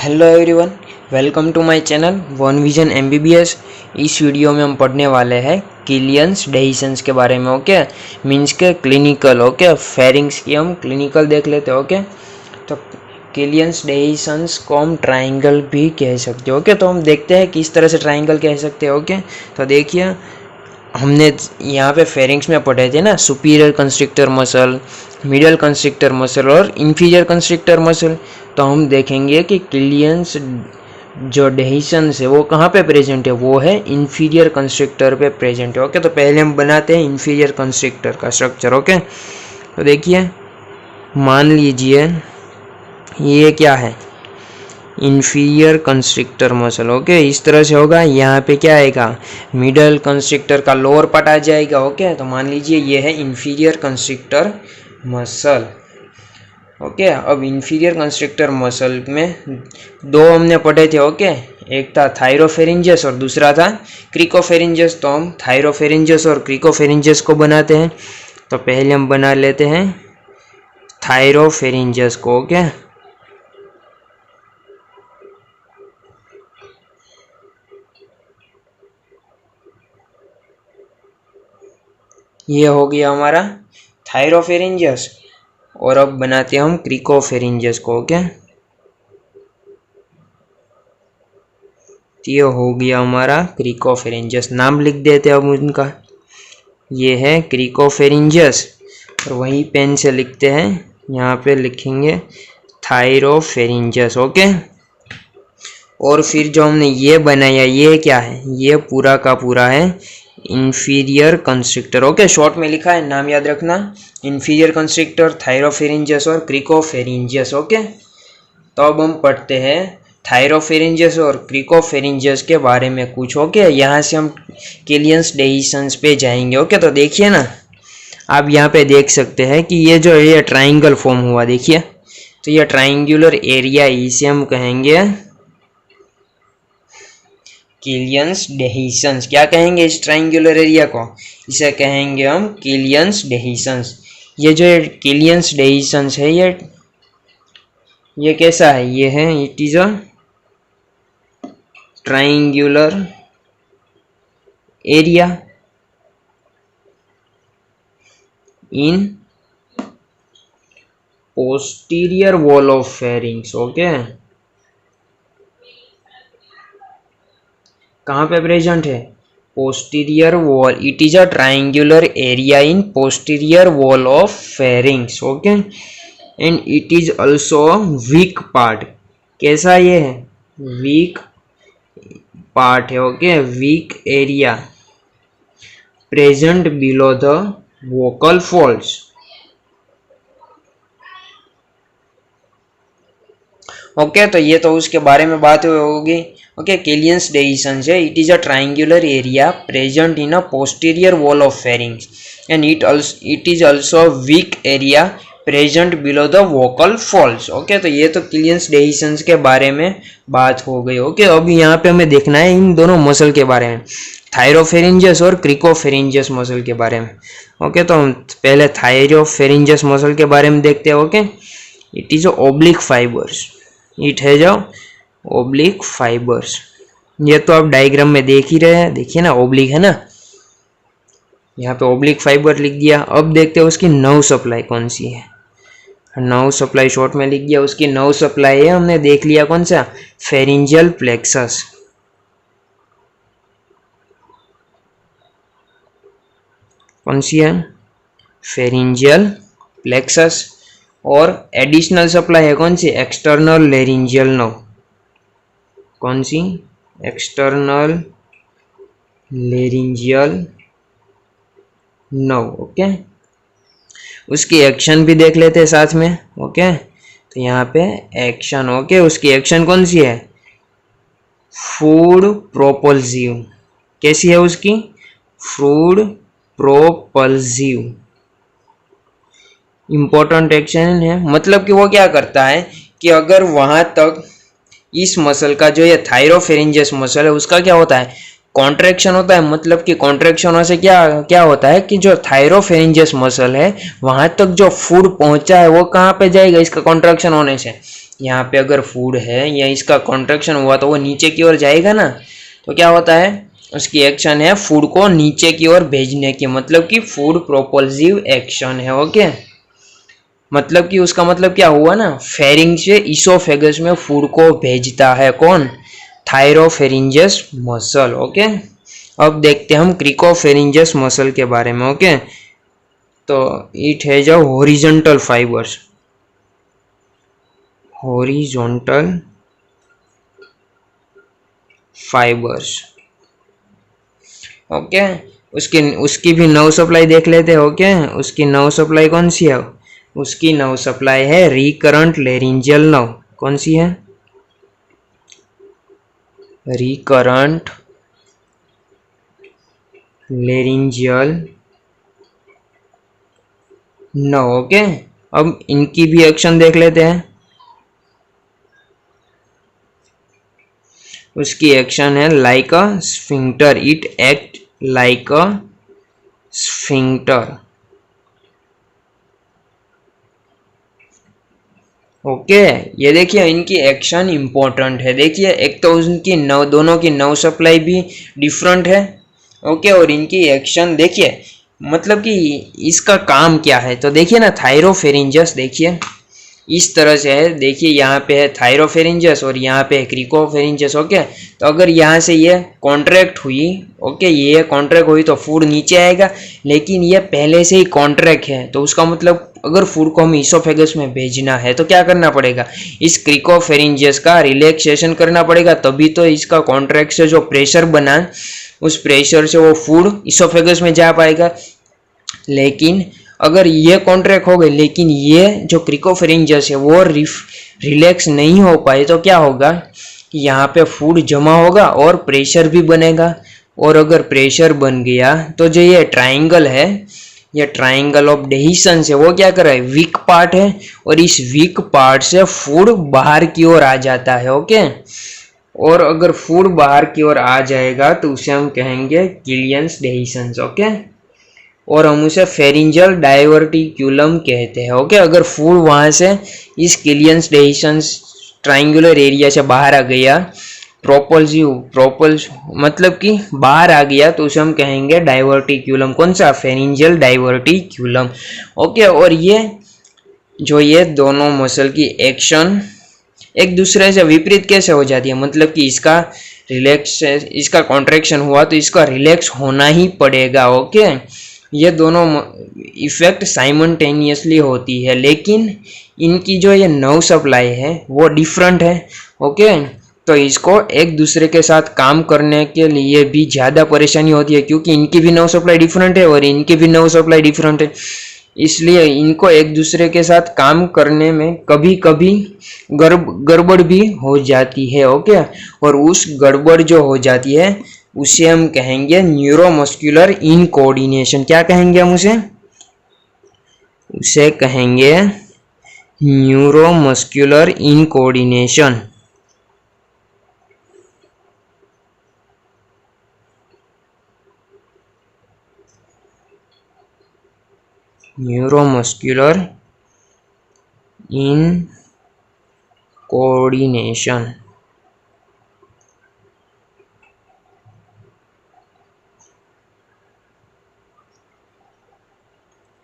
Hello everyone, welcome to my channel one vision MBBS. इस video में हम पढ़ने वाले हैं किलियंस डेहिसंस के बारे में। ओके, मींस के क्लिनिकल। ओके, फेरिंग्स की हम क्लिनिकल देख लेते हैं। ओके, तो किलियंस डेहिसंस को हम ट्राइंगल भी कह सकते हैं। ओके, तो हम देखते हैं किस तरह से ट्राइंगल कह सकते हैं। ओके, तो देखिए हमने यहाँ पे फेरिंग्स में पढ़े थे ना, superior constrictor muscle, middle constrictor muscle और इंफीरियर कंस्ट्रिक्टर मसल। तो हम देखेंगे कि किलियंस जो डेहिसंस है वो कहाँ पे प्रेजेंट है, वो है इंफीरियर कंस्ट्रिक्टर पे प्रेजेंट है। ओके, तो पहले हम बनाते हैं इंफीरियर कंस्ट्रिक्टर का स्ट्रक्चर। ओके, तो देखिए मान लीजिए ये क्या है, इंफीरियर कंस्ट्रिक्टर मसल। ओके, इस तरह से होगा। यहाँ पे क्या आएगा, मिडल कंस्ट्रिक्टर का लोअर पार्ट आ जाएगा। ओके, तो मान लीजिए ये है इंफीरियर कंस्ट्रिक्टर मसल। ओके, अब इंफीरियर कंस्ट्रिक्टर मसल में दो हमने पढ़े थे। ओके, एक था थायरोफेरिंजियस और दूसरा था क्रिकोफेरिंजियस। तो हम थायरोफेरिंजियस और क्रिकोफेरिंजियस को बनाते हैं। तो पहले हम बना लेते हैं थायरोफेरिंजियस को। ओके, ये हो गया हमारा थायरोफेरिंजियस। और अब बनाते हैं हम क्रिकोफेरिंजियस को। ओके, ये हो गया हमारा क्रिकोफेरिंजियस। नाम लिख देते हैं अब उनका। ये है क्रिकोफेरिंजियस और वही पेन से लिखते हैं, यहाँ पे लिखेंगे थायरोफेरिंजियस। ओके, और फिर जो हमने ये बनाया ये क्या है, ये पूरा का पूरा है इंफीरियर कंस्ट्रिक्टर। ओके, शॉर्ट में लिखा है, नाम याद रखना, इंफीरियर कंस्ट्रिक्टर, थायरोफेरिंजियस और क्रिकोफेरिंजियस। ओके, तो अब हम पढ़ते हैं थायरोफेरिंजियस और क्रिकोफेरिंजियस के बारे में कुछ। ओके, यहाँ से हम किलियंस डेहिसंस पे जाएंगे। ओके, तो देखिए ना, आप यहाँ पे देख सकते हैं कि ये जो ये ट्राइंगल फॉर्म हुआ, देखिए, तो ये ट्राइंगुलर एरिया, इसे हम कहेंगे किलियंस डेहिसंस। क्या कहेंगे इस ट्राइंगुलर एरिया को, इसे कहेंगे हम किलियंस डेहिसंस। ये जो किलियंस डेहिसंस है ये कैसा है, ये है, it is a triangular area in posterior wall of pharynx. Okay, कहाँ पे प्रेजेंट है, posterior wall. It is a triangular area in posterior wall of pharynx. Okay, and it is also weak part. कैसा ये है, weak part है। Okay, weak area present below the vocal folds. Okay, तो ये तो उसके बारे में बात होगी। ओके, किलियंस डेहिसंस है, it is a triangular area present in a posterior wall of pharynx and it is also weak area present below the vocal folds. Okay, तो ये तो किलियंस डेहिसंस के बारे में बात हो गई। ओके, अब यहाँ पे हमें देखना है इन दोनों मसल के बारे में, थायरोफेरिंजियस और क्रिकोफेरिंजियस मसल के बारे में। ओके, तो हम पहले थायरोफेरिंजियस मसल के बारे में देखते हैं। Okay, it is oblique fibres, it has a oblique fibres. ये तो आप डायग्राम में देख ही रहे हैं, देखिए ना, ओब्लिक है ना, यहाँ पे ओब्लिक फाइबर लिख दिया। अब देखते हैं उसकी नर्व सप्लाई कौन सी है। नर्व सप्लाई शॉर्ट में लिख दिया, उसकी नर्व सप्लाई है, हमने देख लिया कौन सा, फेरिंजियल प्लेक्सस। कौन सी है, फेरिंजियल प्लेक्सस। और एडिशनल सप्लाई है कौन सी, एक्सटर्नल लेरिंजियल नर्व। कौन सी, एक्सटर्नल लेरिंजियल नर्व। ओके, उसकी एक्शन भी देख लेते हैं साथ में। ओके, तो यहाँ पे एक्शन। ओके, उसकी एक्शन कौन सी है, फूड प्रोपल्सिव। कैसी है उसकी, फूड प्रोपल्सिव, इंपॉर्टेंट एक्शन है। मतलब कि वो क्या करता है कि अगर वहां तक इस मसल का जो ये थायरोफेरिंजियस मसल है उसका क्या होता है, कॉन्ट्रैक्शन होता है। मतलब कि कॉन्ट्रैक्शन से क्या क्या होता है कि जो थायरोफेरिंजियस मसल है वहां तक जो फूड पहुंचा है वो कहाँ पे जाएगा, इसका कॉन्ट्रैक्शन होने से यहाँ पे अगर फूड है या इसका कॉन्ट्रैक्शन हुआ तो वो नीचे की ओर जाएगा ना, तो क्या होता है, उसकी एक्शन है फूड को नीचे की ओर भेजने की, मतलब कि फूड प्रोपल्सिव एक्शन है। ओके, मतलब कि उसका मतलब क्या हुआ ना, फेरिंग से इसोफेगस में फूड को भेजता है कौन, थायरोफेरिंजियस मसल। ओके, अब देखते हैं हम क्रिकोफेरिंजियस मसल के बारे में। ओके, तो it has a horizontal fibres, horizontal fibres. Okay, उसकी उसकी भी नर्व सप्लाई देख लेते हैं। ओके, उसकी नर्व सप्लाई कौन सी है, उसकी नर्व सप्लाई है रिकरेंट लेरिंजियल नर्व। कौन सी है, रिकरेंट लेरिंजियल नर्व। ओके, अब इनकी भी एक्शन देख लेते हैं। उसकी एक्शन है like a sphincter, it act like a sphincter. Okay, ये देखिए इनकी एक्शन इंपॉर्टेंट है। देखिए एक तो उनकी नव, दोनों की नव सप्लाई भी डिफरेंट है। ओके, और इनकी एक्शन देखिए, मतलब कि इसका काम क्या है, तो देखिए ना थायरोफेरिंजस, देखिए इस तरह से है। देखिए यहाँ पे है थायरोफेरिंजस और यहाँ पे है क्रिकोफेरिंजस। ओके, तो अगर यहाँ से ये कॉन्ट्रैक्ट हुई, ओके ये कॉन्ट्रैक्ट हुई तो फूड नीचे आएगा, लेकिन ये पहले से ही कॉन्ट्रैक्ट है, तो उसका मतलब अगर फूड को हम इसोफेगस में भेजना है तो क्या करना पड़ेगा, इस क्रिकोफेरिंजस का रिलैक्सेशन करना पड़ेगा, तभी तो इसका कॉन्ट्रैक्ट से जो प्रेशर बना, उस प्रेशर से वो फूड इसोफेगस में जा पाएगा। लेकिन अगर ये कॉन्ट्रैक्ट हो गए लेकिन ये जो क्रिकोफेरिंजस है वो रिलैक्स नहीं हो पाए, तो क्या होगा कि यहाँ पे फूड जमा होगा और प्रेशर भी बनेगा, और अगर प्रेशर बन गया तो जो ये ट्राइंगल है, ये ट्राइंगल ऑफ डेहिसन है, वो क्या कर रहा है, वीक पार्ट है, और इस वीक पार्ट से फूड बाहर की ओर आ जाता है। ओके, और अगर फूड बाहर की ओर आ जाएगा तो उसे हम कहेंगे किलियंस डेहिसंस। ओके, और हम उसे फेरिंजल डाइवर्टिक्यूलम कहते हैं। ओके, अगर फूड वहां से इस किलियंस डेहिसंस ट्राइंगुलर एरिया से बाहर आ गया, प्रोपल्स मतलब कि बाहर आ गया, तो उसे हम कहेंगे डाइवर्टिक्यूलम। कौन सा, फेरिंजल डाइवर्टिक्यूलम। ओके, और ये दोनों मसल की एक्शन एक दूसरे से विपरीत कैसे हो जाती है, मतलब कि इसका रिलैक्स, इसका कॉन्ट्रैक्शन हुआ तो इसका रिलैक्स होना ही पड़ेगा। ओके, ये दोनों इफेक्ट साइमल्टेनियसली होती है, लेकिन इनकी जो ये नर्व सप्लाई है वो डिफरेंट है। ओके, तो इसको एक दूसरे के साथ काम करने के लिए भी ज़्यादा परेशानी होती है, क्योंकि इनकी भी नर्व सप्लाई डिफरेंट है और इनकी भी नर्व सप्लाई डिफरेंट है, इसलिए इनको एक दूसरे के साथ काम करने में कभी कभी गड़बड़ भी हो जाती है। ओके, और उस गड़बड़ जो हो जाती है उसे हम कहेंगे न्यूरोमस्कुलर इनकोऑर्डिनेशन। क्या कहेंगे हम उसे कहेंगे न्यूरोमस्कुलर इनकोऑर्डिनेशन। न्यूरोमस्कुलर इनकोऑर्डिनेशन।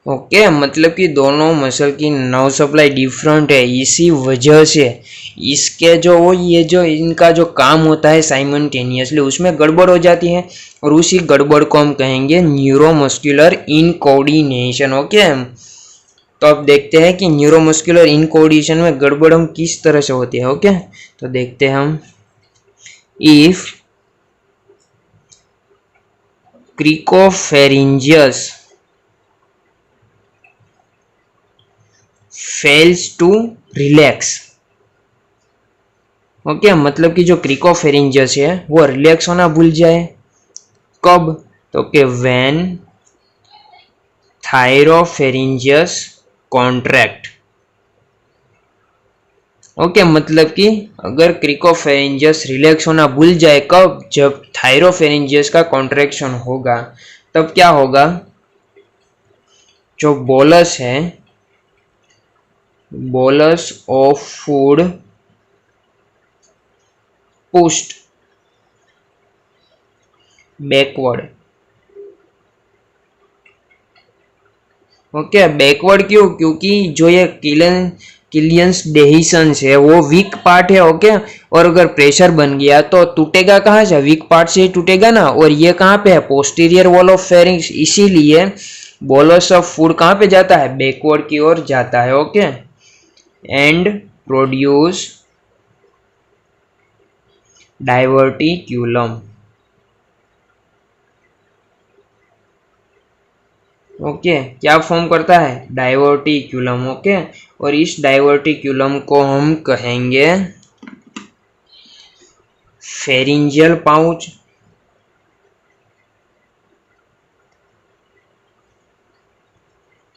ओके, मतलब कि दोनों मसल की नर्व सप्लाई डिफरेंट है, इसी वजह से इसके जो वो ये जो इनका जो काम होता है साइमल्टेनियसली उसमें गड़बड़ हो जाती है, और उसी गड़बड़ को हम कहेंगे न्यूरोमस्कुलर इनकोऑर्डिनेशन। ओके, तो अब देखते हैं कि न्यूरोमस्कुलर इनकोऑर्डिनेशन में गड़बड़ हम किस तरह से होती है। ओके, तो देखते हैं हम, if cricopharyngeus fails to relax. Okay, मतलब कि जो क्रिकोफेरिंजियस है वो रिलैक्स होना भूल जाए, कब, तो कि व्हेन थायरोफेरिंजियस कॉन्ट्रैक्ट। ओके, मतलब कि अगर क्रिकोफेरिंजियस रिलैक्स होना भूल जाए, कब, जब थायरोफेरिंजियस का कॉन्ट्रैक्शन होगा, तब क्या होगा, जो बोलस है, bolus of food pushed backward. Okay, backward क्यों? क्योंकि जो ये किलियंस डेहिसंस है वो वीक पार्ट है। ओके, और अगर प्रेशर बन गया तो टूटेगा कहाँ से? वीक पार्ट से ही टूटेगा ना। और ये कहाँ पे है? Posterior wall of pharynx. इसीलिए बोलस ऑफ फूड कहाँ पे जाता है? बैकवर्ड की ओर जाता है। Okay, and produce diverticulum. Okay, क्या फॉर्म करता है? डाइवर्टिक्यूलम। ओके, और इस डाइवर्टिक्यूलम को हम कहेंगे फेरिंजियल पाउच।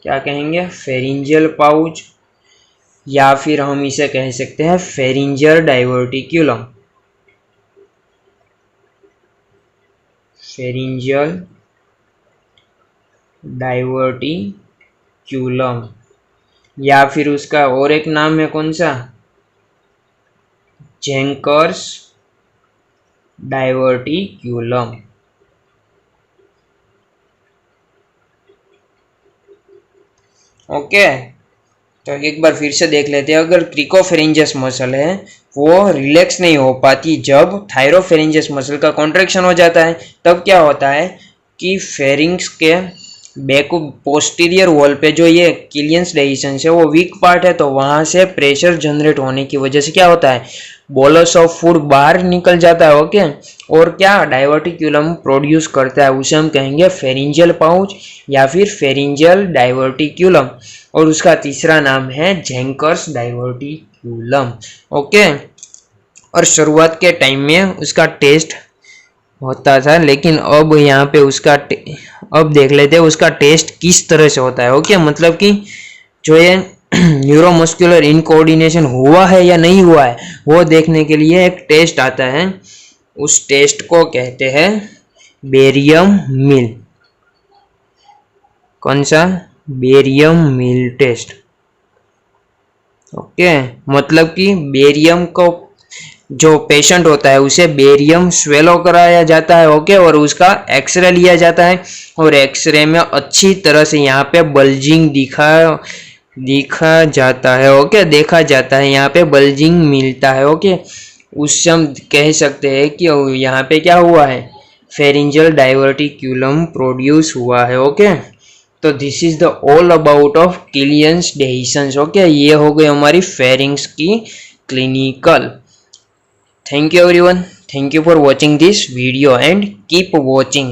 क्या कहेंगे? फेरिंजियल पाउच, या फिर हम इसे कह सकते हैं फेरिंजियल डाइवर्टिक्यूलम। फेरिंजियल डाइवर्टिक्यूलम, या फिर उसका और एक नाम है कौन सा? जेंकर्स डाइवर्टिक्यूलम। ओके, तो एक बार फिर से देख लेते हैं। अगर क्रिकोफेरिंजियस मसल है वो रिलैक्स नहीं हो पाती जब थायरोफेरिंजियस मसल का कॉन्ट्रैक्शन हो जाता है, तब क्या होता है कि फेरिंग्स के बैक पोस्टीरियर वॉल पे जो ये किलियंस डेहिसंस है वो वीक पार्ट है, तो वहां से प्रेशर जनरेट होने की वजह से क्या होता है? बोलस ऑफ फूड बाहर निकल जाता है। ओके, और क्या डाइवर्टिक्यूलम प्रोड्यूस करता है? उसे हम कहेंगे फेरिंजियल पाउच या फिर फेरिंजियल डाइवर्टिक्यूलम। और उसका तीसरा नाम है जेंकर्स डाइवर्टिक्यूलम। ओके, और शुरुआत के टाइम में उसका टेस्ट होता था, लेकिन अब यहाँ पे उसका अब देख लेते हैं उसका टेस्ट किस तरह से होता है। ओके, मतलब कि जो ये न्यूरोमस्कुलर इनकोऑर्डिनेशन हुआ है या नहीं हुआ है वो देखने के लिए एक टेस्ट आता है। उस टेस्ट को कहते हैं बेरियम मिल। कौन सा? बेरियम मिल टेस्ट। ओके, मतलब कि बेरियम को जो पेशेंट होता है उसे बेरियम स्वेलो कराया जाता है। ओके, और उसका एक्सरे लिया जाता है, और एक्सरे में अच्छी तरह से यहाँ पे बल्जिंग दिखा जाता है। ओके, देखा जाता है, यहाँ पे बल्जिंग मिलता है। ओके, उससे हम कह सकते हैं कि यहाँ पे क्या हुआ है? फेरिंजियल डाइवर्टिक्यूलम प्रोड्यूस हुआ है। ओके, तो this is the all about of Killian's dehiscence. Okay, ये हो गई हमारी फेरिंग्स की clinical. Thank you everyone. Thank you for watching this video and keep watching.